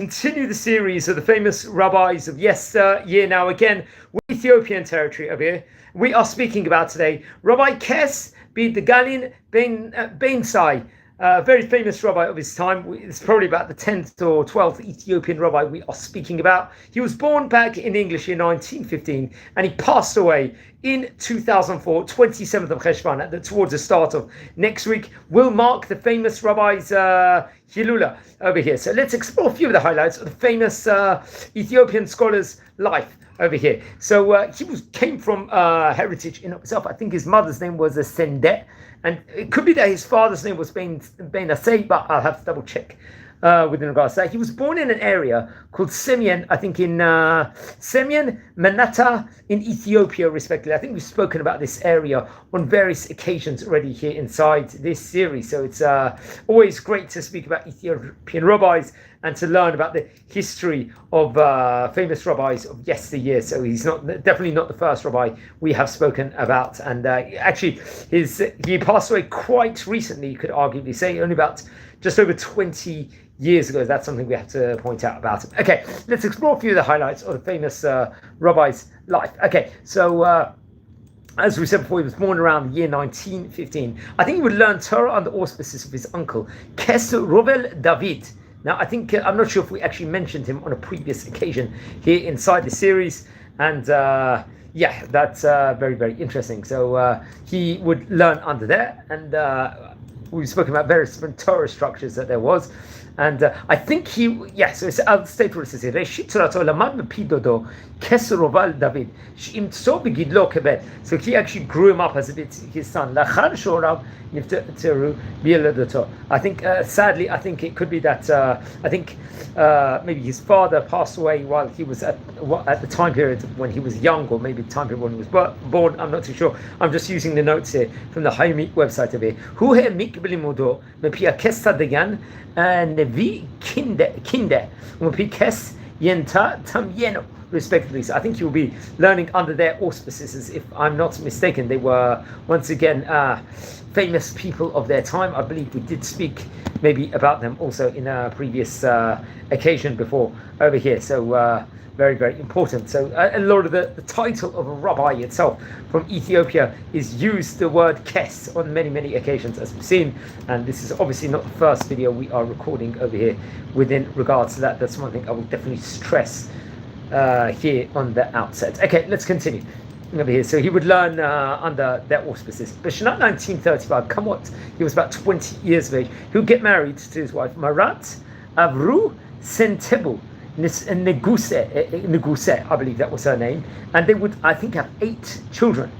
Continue the series of the famous rabbis of yesteryear. Now again, with Ethiopian territory over here, we are speaking about today Rabbi Kes Biedeglin Baynsay, a very famous rabbi of his time. It's probably about the 10th or 12th Ethiopian rabbi we are speaking about. He was born back in English in 1915 and he passed away in 2004, 27th of Cheshvan, towards the start of next week, will mark the famous rabbi's Hilula over here. So let's explore a few of the highlights of the famous Ethiopian scholar's life over here. So he came from heritage in itself. I think his mother's name was a Sendet, and it could be that his father's name was Beynsay, but I'll have to double check with regards to that. He was born in an area called Semien, I think in Semien, Manata in Ethiopia, respectively. I think we've spoken about this area on various occasions already here inside this series. So it's always great to speak about Ethiopian rabbis and to learn about the history of famous rabbis of yesteryear. So he's definitely not the first rabbi we have spoken about. And actually, he passed away quite recently, you could arguably say, only about just over 20 years ago. That's something we have to point out about him. Okay, let's explore a few of the highlights of the famous rabbi's life. Okay, so as we said before, he was born around the year 1915. I think he would learn Torah under auspices of his uncle, Kes David. Now, I think, I'm not sure if we actually mentioned him on a previous occasion here inside the series. And yeah, that's very, very interesting. So he would learn under there. And we've spoken about various different Torah structures that there was. And I think so I'll state what it says here. So he actually grew him up as his son. I think, sadly, I think it could be that, maybe his father passed away while he was at the time period when he was young, or maybe the time period when he was born. I'm not too sure. I'm just using the notes here from the Hayomit website of here. Nevi Kinde Kes Yenta Tamyeno, respectively. So I think you'll be learning under their auspices, if I'm not mistaken. They were once again famous people of their time. I believe we did speak maybe about them also in a previous occasion before over here. So very, very important. So a lot of the title of a rabbi itself from Ethiopia is used the word Kes on many, many occasions, as we've seen. And this is obviously not the first video we are recording over here within regards to that. That's one thing I will definitely stress here on the outset. Okay, let's continue over here. So he would learn under their auspices. But in 1935, he was about 20 years of age. He would get married to his wife, Marat Avru Sentebu Neguse, I believe that was her name, and they would, I think, have 8 children,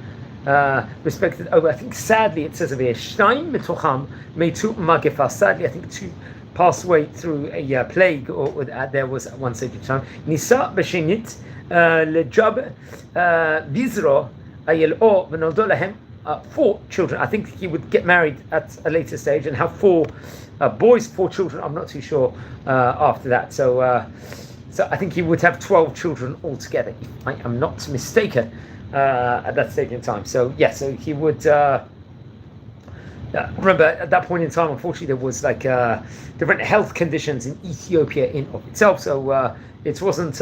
respected over. I think, sadly, it says over here, Shnaim mitocham meitu magefa. Sadly, I think 2 passed away through a plague, or there was at one stage of time. Nisa b'shenit lejab vizro ayelo v'noldo lahem 4 children. I think he would get married at a later stage and have 4 boys, 4 children. I'm not too sure after that. So I think he would have 12 children altogether, if I am not mistaken, at that stage in time. So yeah, so he would. Remember, at that point in time, unfortunately, there was like different health conditions in Ethiopia in of itself. So it wasn't.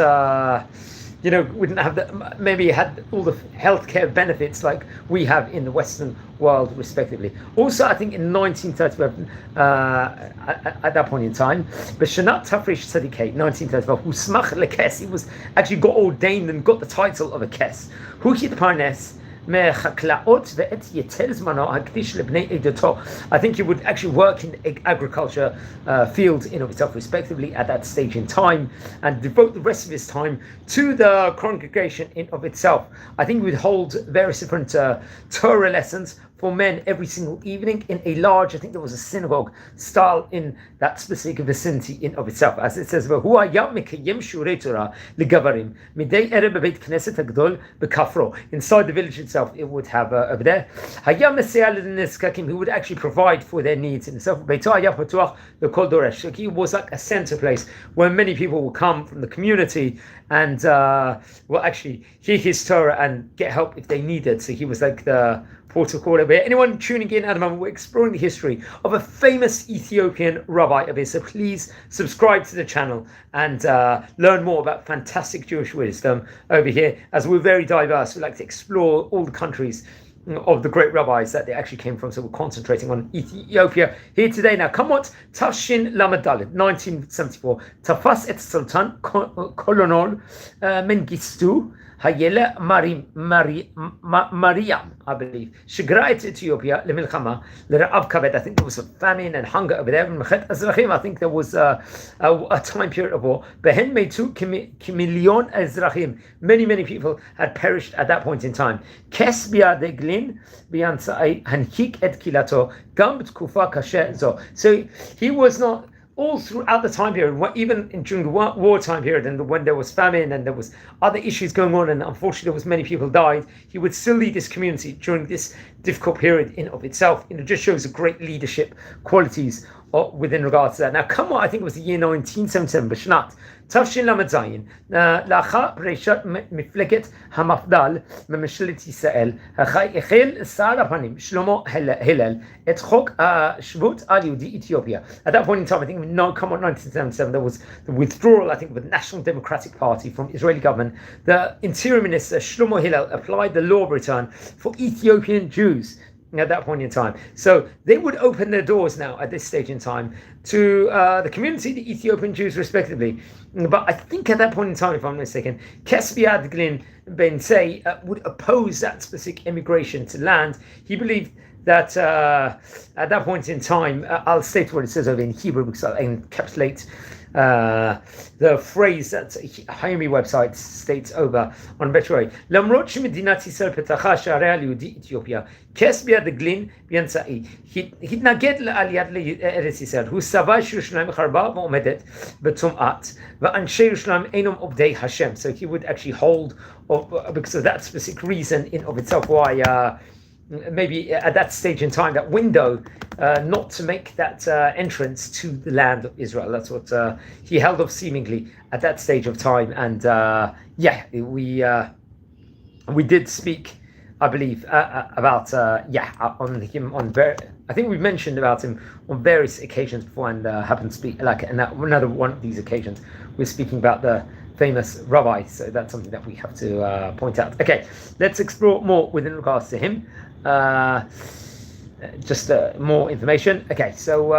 We didn't have maybe had all the healthcare benefits like we have in the Western world, respectively. Also, I think in 1935, at that point in time, B'Shanat Tafresh Tzadikei, 1935, Husmach lekes, he was actually got ordained and got the title of a kes. Hukit Parnes. I think he would actually work in the agriculture field in of itself, respectively, at that stage in time, and devote the rest of his time to the congregation in of itself. I think he would hold various different Torah lessons for men every single evening in a large, I think there was a synagogue style in that specific vicinity in of itself. As it says, inside the village itself, it would have over there, he would actually provide for their needs in itself. He was like a center place where many people will come from the community and will actually hear his Torah and get help if they needed. So he was like portal call over here. Anyone tuning in at the moment, we're exploring the history of a famous Ethiopian rabbi over here. So please subscribe to the channel and learn more about fantastic Jewish wisdom over here. As we're very diverse, we like to explore all the countries of the great rabbis that they actually came from. So we're concentrating on Ethiopia here today. Now, Kamot Tafshin Lamed Dalet, 1974. Tafas et Sultan Colonel Mengistu Hayele Mariam, I believe. Shigra et Ethiopia Lemilchama Lera'ab Kabed. I think there was a famine and hunger over there. I think there was a time period of war. Behen Meitu Kimilion Ezrachim. Many people had perished at that point in time. Kes Biedeglin Baynsay Hankik et Kilato Gam Tkufa Kashe Zo. So he was not all throughout the time period, even during the wartime period, and when there was famine and there was other issues going on, and unfortunately there was many people died, he would still lead this community during this difficult period in of itself. It just shows the great leadership qualities within regards to that. Now, come on, I think it was the year 1977, B'shnat Tafshin Lamed Zayin, לאחר פרישת מפלגת המפד"ל מממשלת ישראל, החל שר הפנים שלמה הלל את חוק השבות על יהודי אתיופיה. At that point in time, I think, come on, 1977, there was the withdrawal, I think, of the National Democratic Party from Israeli government. The Interior Minister Shlomo Hillel applied the law of return for Ethiopian Jews at that point in time. So they would open their doors now at this stage in time to the community, the Ethiopian Jews respectively. But I think at that point in time, if I'm not mistaken, Kes Biedeglin Baynsay would oppose that specific immigration to land. He believed that at that point in time, I'll state what it says over in Hebrew because I'll encapsulate the phrase that Hayami website states over on Betray. למרות שמדינת ישראל פתחה שעריה ליהודי אתיופיה, קס ביאדגלין ביאנסאי התנגד לעליית לארץ ישראל. הוא סבר שירושלים חרבה ועומדת בטומאת, ואנשי ירושלים אינם עובדי השם. So he would actually hold, because of that specific reason in of itself, why maybe at that stage in time, that window, not to make that entrance to the land of Israel. That's what he held off seemingly at that stage of time. And we did speak, I believe, about on him on I think we've mentioned about him on various occasions before, and happened to speak like another one of these occasions. We're speaking about the famous rabbi, so that's something that we have to point out. Okay, let's explore more within regards to him. Just more information. Okay, so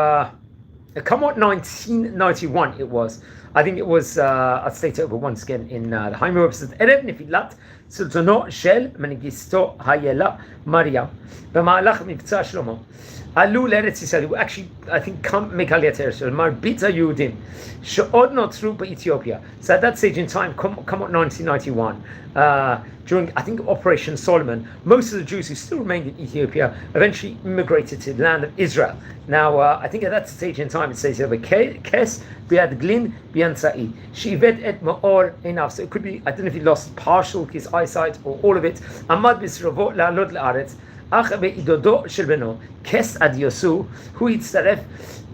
come on, 1991 it was. I think it was, I'll state it over once again in the Haimur episode. Erev Nefilat Sultano Shel Mengisto Hayela Mariam במהלך מבצע שלמה עלו לארץ ישראל, הוא actually, I think, come make עליית לארץ ישראל, מרבית היהודים שעוד נותרו באתיופיה. So at that stage in time, come on 1991, during, I think, Operation Solomon, most of the Jews who still remained in Ethiopia eventually immigrated to the land of Israel. Now, I think at that stage in time, it says here, Kes Biedeglin Baynsay, sheived et ma'or einav. So it could be, I don't know if he lost partial his eyesight or all of it. Amad b'sravo la'alot la'aretz. אך בעידודו של בנו, כס אדיוסו, הוא הצטרף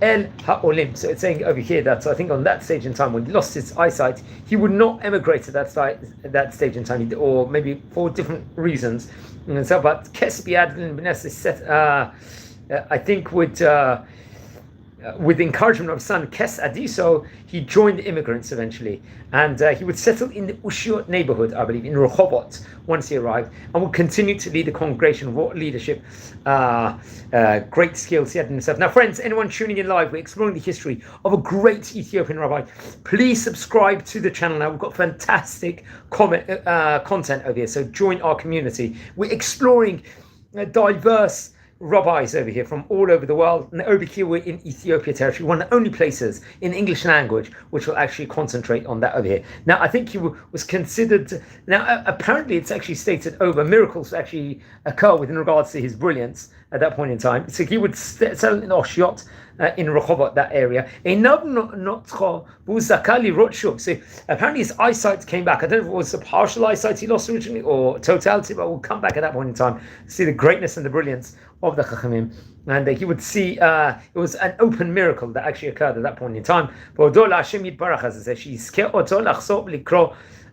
אל העולים. So it's saying over here that, so I think on that stage in time, when he lost his eyesight, he would not emigrate at that stage in time, or maybe for different reasons. And so, but Kes Biedeglin Baynsay set, I think, with the encouragement of his son Kes Adiso, he joined the immigrants eventually, and he would settle in the Ushiot neighborhood, I believe, in Rehovot, once he arrived, and would continue to lead the congregation of leadership. Great skills he had in himself. Now, friends, anyone tuning in live, we're exploring the history of a great Ethiopian rabbi. Please subscribe to the channel now. We've got fantastic content over here, so join our community. We're exploring diverse rabbis over here from all over the world, and over here we're in Ethiopia territory, one of the only places in English language which will actually concentrate on that over here. Now, I think he was considered, now apparently it's actually stated over miracles actually occur within regards to his brilliance at that point in time. So he would settle in Oshiot, in Rehovot, that area. So apparently his eyesight came back. I don't know if it was a partial eyesight he lost originally or totality, but we'll come back at that point in time to see the greatness and the brilliance of the Chachamim. And he would see, it was an open miracle that actually occurred at that point in time. As it says,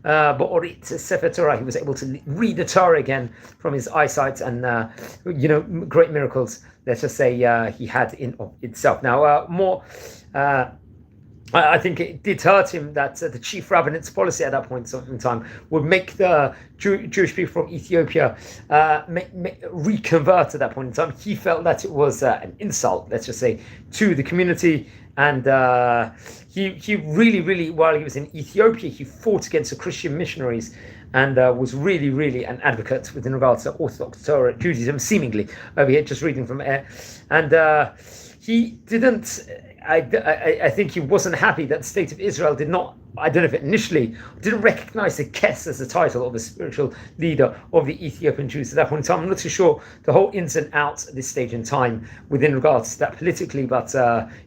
Ba'orit Sefer Torah. He was able to read the Torah again from his eyesight, and great miracles. Let's just say he had in of itself. Now, more. I think it did hurt him that the chief rabbinate's policy at that point in time would make the Jewish people from Ethiopia reconvert at that point in time. He felt that it was an insult, let's just say, to the community. And he really, while he was in Ethiopia, he fought against the Christian missionaries and was really an advocate within regards to Orthodox Torah Judaism, seemingly, over here, just reading from air. And he didn't... I think he wasn't happy that the state of Israel did not, I don't know if it initially, didn't recognize the Kes as the title of a spiritual leader of the Ethiopian Jews at that point in time. I'm not too sure the whole ins and outs at this stage in time within regards to that politically, but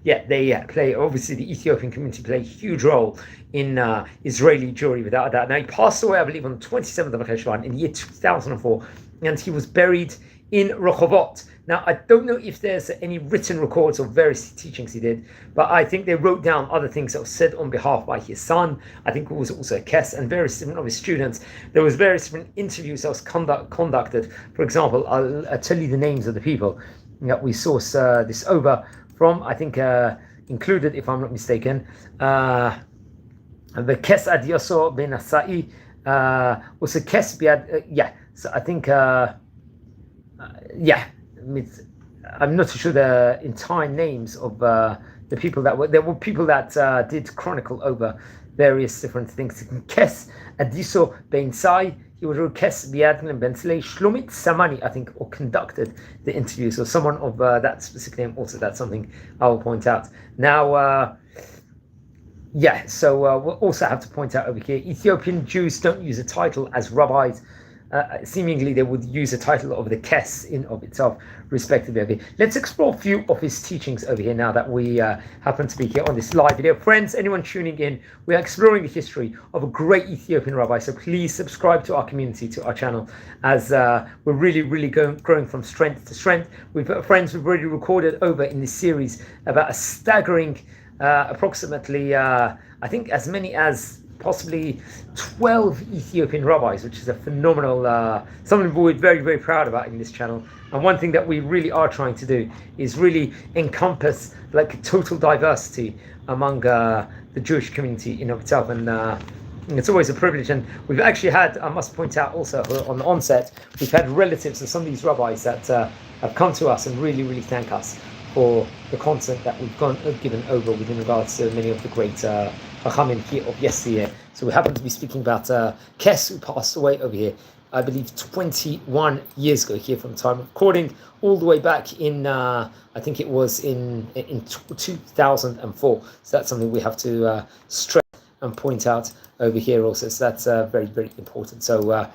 they play, obviously the Ethiopian community play a huge role in Israeli Jewry without a doubt. Now he passed away, I believe, on the 27th of Cheshvan in the year 2004, and he was buried in Rehovot. Now, I don't know if there's any written records of various teachings he did, but I think they wrote down other things that were said on behalf by his son. I think it was also a Kes and various different of his students. There was various different interviews that was conducted. For example, I'll tell you the names of the people that we source this over from. I think included, if I'm not mistaken, the Kes Adioso Baynsay, also Kes Biedeglin. So I think, I'm not too sure the entire names of the people that were. There were people that did chronicle over various different things. Kes Adiso Baynsay, he was Kes Biedeglin Baynsay, Shlomit Samani, I think, or conducted the interview. So someone of that specific name. Also, that's something I will point out. Now, so we'll also have to point out over here, Ethiopian Jews don't use a title as rabbis. Seemingly they would use a title of the Kes in of itself, respectively. Over here. Let's explore a few of his teachings over here now that we happen to be here on this live video. Friends, anyone tuning in, we are exploring the history of a great Ethiopian rabbi, so please subscribe to our community, to our channel, as we're really growing from strength to strength. We've we've already recorded over in this series about a staggering approximately I think as many as possibly 12 Ethiopian rabbis, which is a phenomenal, something we're very proud about in this channel. And one thing that we really are trying to do is really encompass like total diversity among the Jewish community in of itself. And it's always a privilege. And we've actually had, I must point out also on the onset, we've had relatives of some of these rabbis that have come to us and really thank us for the content that we've given over within regards to many of the great Chachamim here of yesteryear. So we happen to be speaking about Kes, who passed away over here, I believe 21 years ago here from the time of recording, all the way back in, I think it was in 2004. So that's something we have to stress and point out over here also. So that's very important. So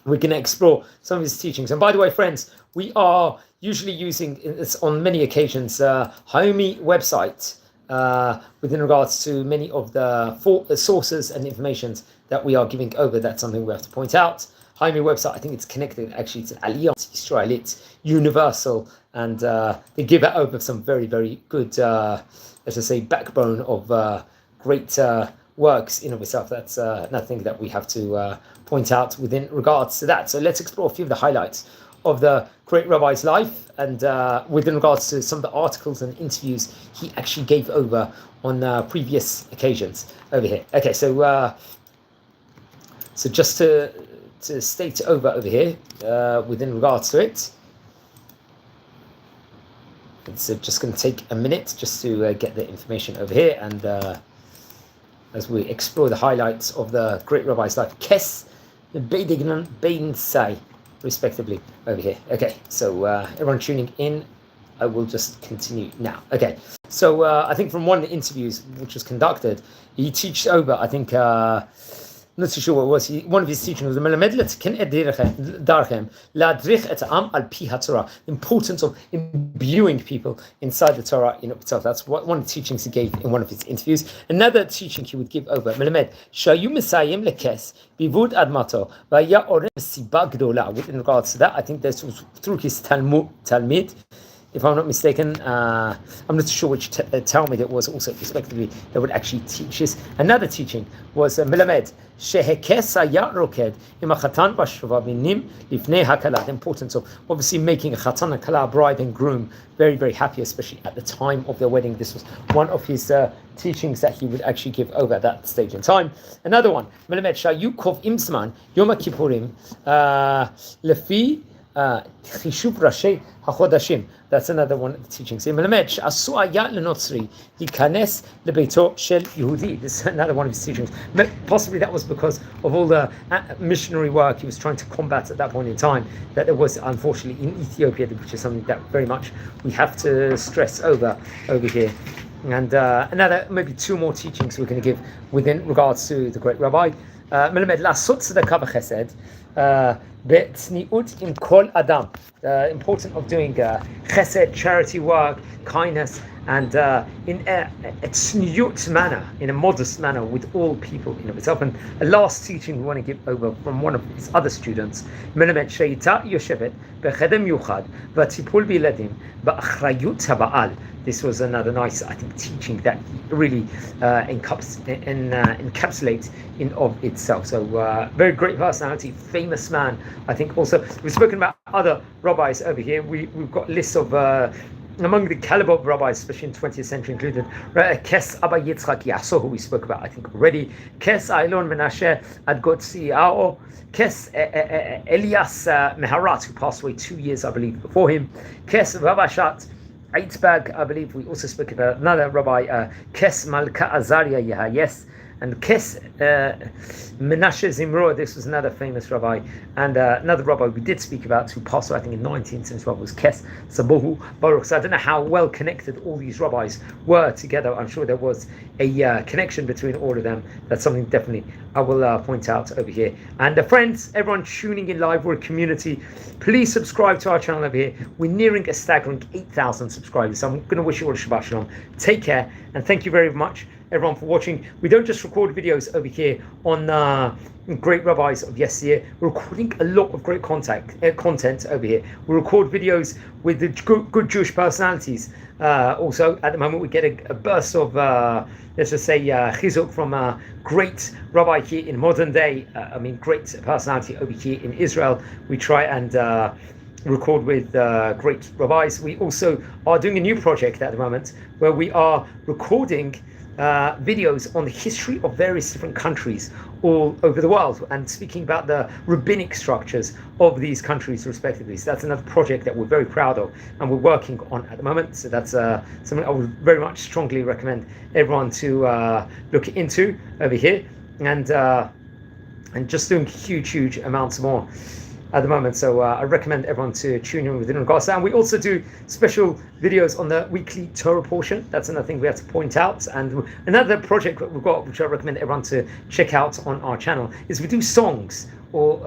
we're going to explore some of his teachings. And by the way, friends, we are usually using this on many occasions, Hayomi website, within regards to many of the sources and informations that we are giving over. That's something we have to point out. Hayomi website, I think it's connected actually to Alliance Israelite Universal, and they give it over some very good, let's just say, backbone of great works in of itself. That's nothing that we have to point out within regards to that. So let's explore a few of the highlights of the great rabbi's life, and within regards to some of the articles and interviews he actually gave over on previous occasions over here. Okay, so just to state over here within regards to it, it's just going to take a minute just to get the information over here, and as we explore the highlights of the great rabbi's life, Kes Biedeglin Baynsay, respectively over here. Okay, so everyone tuning in, I will just continue now. Okay, so I think from one of the interviews which was conducted, he teached over, I think, not too sure what it was, one of his teachings was the importance of imbuing people inside the Torah in itself. That's one of the teachings he gave in one of his interviews. Another teaching he would give over, with regards to that, I think this was through his Talmud, if I'm not mistaken. I'm not sure which Talmud it was also respectively that would actually teach this. Another teaching was Melamed Shehekes Hayat Roked Im Hachatan Bashva Binim Lifnei Hakala. The importance of obviously making a Chatan and Kala, bride and groom, very, very happy, especially at the time of their wedding. This was one of his teachings that he would actually give over at that stage in time. Another one, Melamed Shayukov Imsman Yom Kippurim Lefi Chishuv Rashi HaChodashim. That's another one of the teachings. This is another one of his teachings. Possibly that was because of all the missionary work he was trying to combat at that point in time, that there was unfortunately in Ethiopia, which is something that very much we have to stress over here. And another, maybe two more teachings we're going to give within regards to the great rabbi. מלמד לעשות צדקה וחסד בצניעות עם כל אדם. Important of doing chesed, charity work, kindness, and in a tzniut manner, in a modest manner with all people in of itself. And a last teaching we want to give over from one of his other students, מלמד שהייתה יושבת בחדר מיוחד והטיפול בילדים באחריות הבעל. This was another nice, I think, teaching that really encapsulates in of itself. So very great personality, famous man. I think also we've spoken about other rabbis over here. We've got lists of among the caliber of rabbis, especially in 20th century, included Kes Abba Yitzchak Yasso, who we spoke about, I think, already. Kes Ailon Menashe Adgotziao. Kes Elias Meharat, who passed away 2 years, I believe, before him. Kes Vavashat Eitzbag, I believe we also spoke about another rabbi, Kes Malka Azaria Yehayes, and Kes Menashe Zimro. This was another famous rabbi, and another rabbi we did speak about who passed away, I think, in 19th century, was Kes Sabohu Baruch. So I don't know how well connected all these rabbis were together. I'm sure there was a connection between all of them. That's something definitely I will point out over here. And friends, everyone tuning in live, we're a community. Please subscribe to our channel over here. We're nearing a staggering 8,000 subscribers. So I'm going to wish you all a Shabbat Shalom. Take care, and thank you very much, everyone, for watching. We don't just record videos over here on great rabbis of yesteryear. We're recording a lot of great content over here. We record videos with the good Jewish personalities. Also, at the moment, we get a burst of, let's just say, chizuk from a great rabbi here in modern day. Great personality over here in Israel. We try and record with great rabbis. We also are doing a new project at the moment where we are recording videos on the history of various different countries all over the world and speaking about the rabbinic structures of these countries respectively. So that's another project that we're very proud of and we're working on at the moment. So that's something I would very much strongly recommend everyone to look into over here, and just doing huge amounts more at the moment. So I recommend everyone to tune in within regards to that. And we also do special videos on the weekly Torah portion. That's another thing we have to point out. And another project that we've got, which I recommend everyone to check out on our channel, is we do songs, or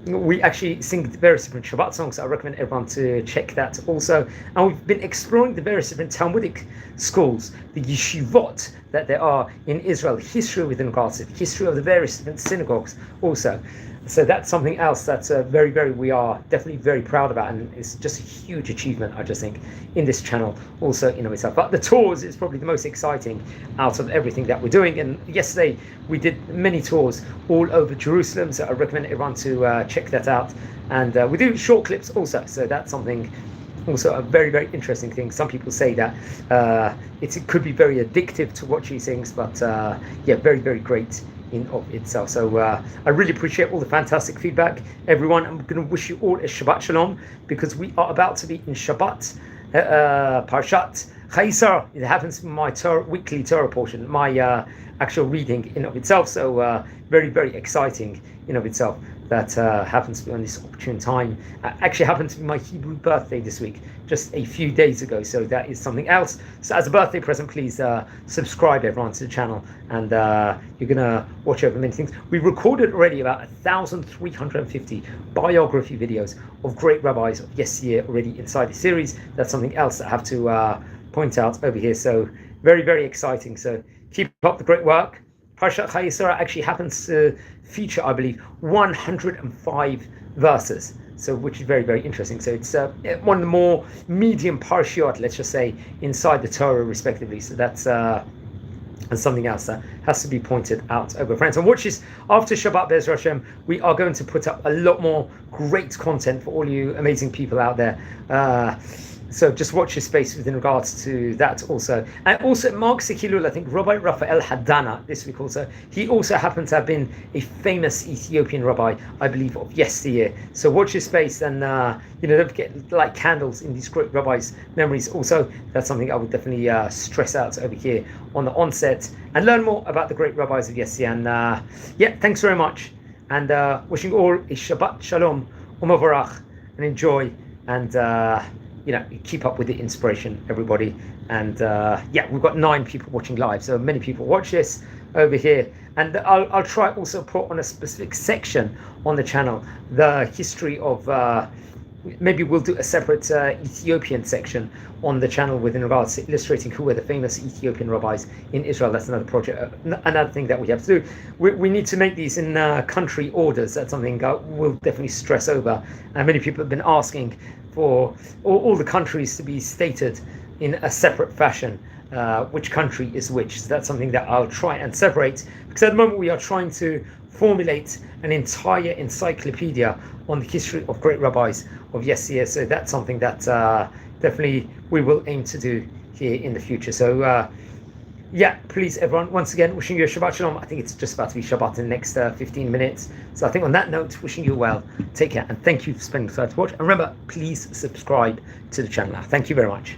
we actually sing various different Shabbat songs. I recommend everyone to check that also. And we've been exploring the various different Talmudic schools, the yeshivot that there are in Israel, history within regards to history of the various different synagogues also. So that's something else that's we are definitely very proud about, and it's just a huge achievement, I just think, in this channel also in of itself. But the tours is probably the most exciting out of everything that we're doing. And yesterday we did many tours all over Jerusalem, so I recommend everyone to check that out. And we do short clips also, so that's something also a very interesting thing. Some people say that it could be very addictive to watch these things, but very great in of itself. So I really appreciate all the fantastic feedback, everyone. I'm going to wish you all a Shabbat Shalom, because we are about to be in Shabbat, Parshat Chayisar. It happens to be my weekly Torah portion, my actual reading in of itself. So very exciting in of itself. That happens to be on this opportune time. Actually happened to be my Hebrew birthday this week, just a few days ago. So that is something else. So as a birthday present, please subscribe everyone to the channel, and you're gonna watch over many things. We recorded already about 1,350 biography videos of great rabbis of yesteryear already inside the series. That's something else that I have to point out over here. So very exciting. So keep up the great work. Parshat Chayisara actually happens to feature, I believe, 105 verses. So which is very, very interesting. So it's one of the more medium parshiot, let's just say, inside the Torah, respectively. So that's something else that has to be pointed out over, friends. And watch this, after Shabbat Be'ez Hashem, we are going to put up a lot more great content for all you amazing people out there. So just watch your space within regards to that also. And also Mark Sikilul, I think Rabbi Raphael Hadana this week also. He also happens to have been a famous Ethiopian rabbi, I believe, of yesteryear. So watch your space and don't forget to light candles in these great rabbis' memories. Also, that's something I would definitely stress out over here on the onset and learn more about the great rabbis of yesteryear. And thanks very much. And wishing all a Shabbat Shalom, Umavarach, and enjoy and keep up with the inspiration, everybody. And we've got 9 people watching live, so many people watch this over here. And I'll try also put on a specific section on the channel the history of maybe we'll do a separate Ethiopian section on the channel within regards to illustrating who were the famous Ethiopian rabbis in Israel. That's another project, another thing that we have to do. We need to make these in country orders. That's something we'll definitely stress over. And many people have been asking for all the countries to be stated in a separate fashion, which country is which. So that's something that I'll try and separate, because at the moment we are trying to formulate an entire encyclopedia on the history of great rabbis of yesteryear. So that's something that definitely we will aim to do here in the future. So please everyone, once again, wishing you a Shabbat Shalom. I think it's just about to be Shabbat in the next 15 minutes. So I think on that note, wishing you well, take care, and thank you for spending the time to watch. And remember, please subscribe to the channel now. Thank you very much.